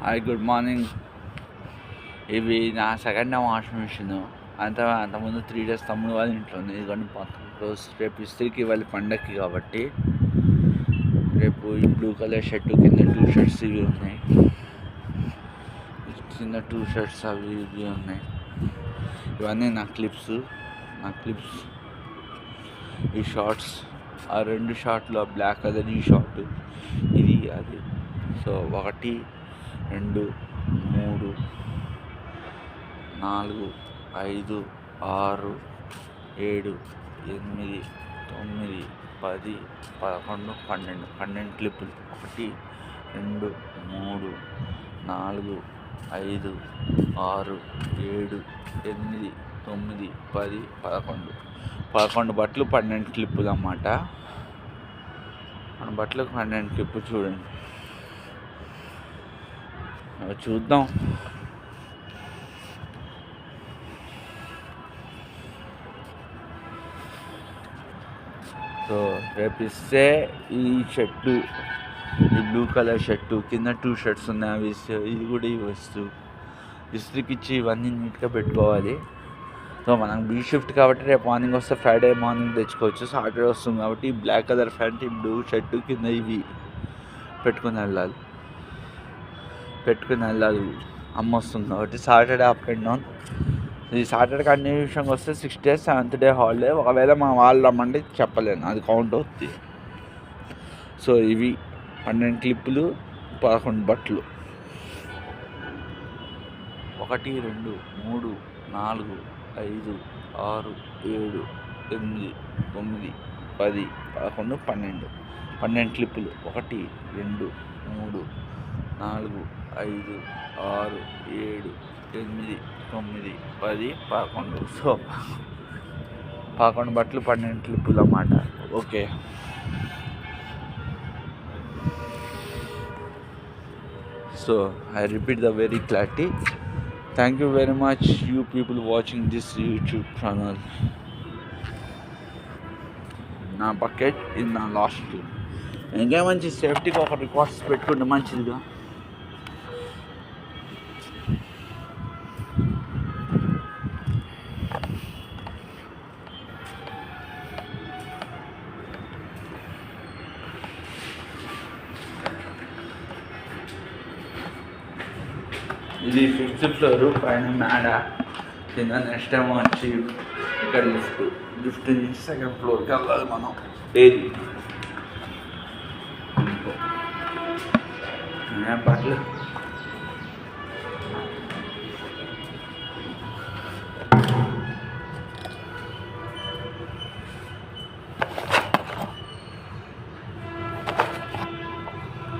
Hi good morning. ఇవి నా second washing machine. అంతకుముందు 3 డేస్ తమ్ముడు వాళ్ళ ఇంట్లో ఉంది. ఇదిగోండి రోజు రేపు ఇస్త్రీకి ఇవ్వాలి పండగకి కాబట్టి. రేపు ఈ బ్లూ కలర్ షర్టు కింద 2 షర్ట్స్ ఇవి ఉన్నాయి. కింద 2 షర్ట్స్ అవి ఇవి ఉన్నాయి. ఇవన్నీ నా క్లిప్స్. ఈ షార్ట్స్, ఆ 2 షార్ట్లు, బ్లాక్ కలర్ ఈ షార్ట్, ఇది అది. సో 1 2 3 4 5 6 7 8 9 10 11 12 క్లిప్పులు. 1 2 3 4 5 6 7 8 9 10 11 బట్టలు 12 క్లిప్పులు అన్నమాట. మన బట్టలకు 12 క్లిప్పులు చూడండి. చూద్దాం. సో రేపు ఇస్తే ఈ షర్టు, ఈ బ్లూ కలర్ షర్టు కింద 2 షర్ట్స్ ఉన్నాయి, అవి ఇస్తే ఇది కూడా ఇవ్వచ్చు. ఇస్త్రీకి ఇచ్చి ఇవన్నీ నీట్గా పెట్టుకోవాలి. సో మనకు బీ షిఫ్ట్ కాబట్టి రేపు మార్నింగ్ వస్తే ఫ్రైడే మార్నింగ్ తెచ్చుకోవచ్చు. సాటర్డే వస్తుంది కాబట్టి ఈ బ్లాక్ కలర్ ప్యాంట్, ఈ బ్లూ షర్టు కింద ఇవి పెట్టుకుని వెళ్ళాలి. అమ్మ వస్తుంది కాబట్టి సాటర్డే అప్ అండ్ డౌన్. ఈ సాటర్డే కంటిన్యూషన్కి వస్తే 6 days 7th డే హాలిడే. ఒకవేళ మా వాళ్ళు రమ్మంటే చెప్పలేను, అది కౌంట్ అవుతుంది. సో ఇవి 12 క్లిప్పులు, 11 బట్టలు. 1 2 3 4 5 6 7 8 9 10 11 12 క్లిప్పులు. 1 2 3 4 5 6 7 8 9 10 11. సో 11 బట్టలు 12 క్లిప్పులు అన్నమాట. Okay. So I repeat the very clarity. Thank you very much, you people watching this YouTube channel. నా బకెట్ ఇది నా లాస్ట్. ఇంకా మంచి సేఫ్టీగా ఒక రికార్డ్స్ పెట్టుకుంటే మంచిదిగా. ఇది 5th ఫ్లోర్, పైన మేడ, కింద నెక్స్ట్ టైం వచ్చి ఇక్కడ లిఫ్ట్ నుంచి 2nd ఫ్లోర్కి వెళ్ళాలి మనం డైలీ. బట్టలు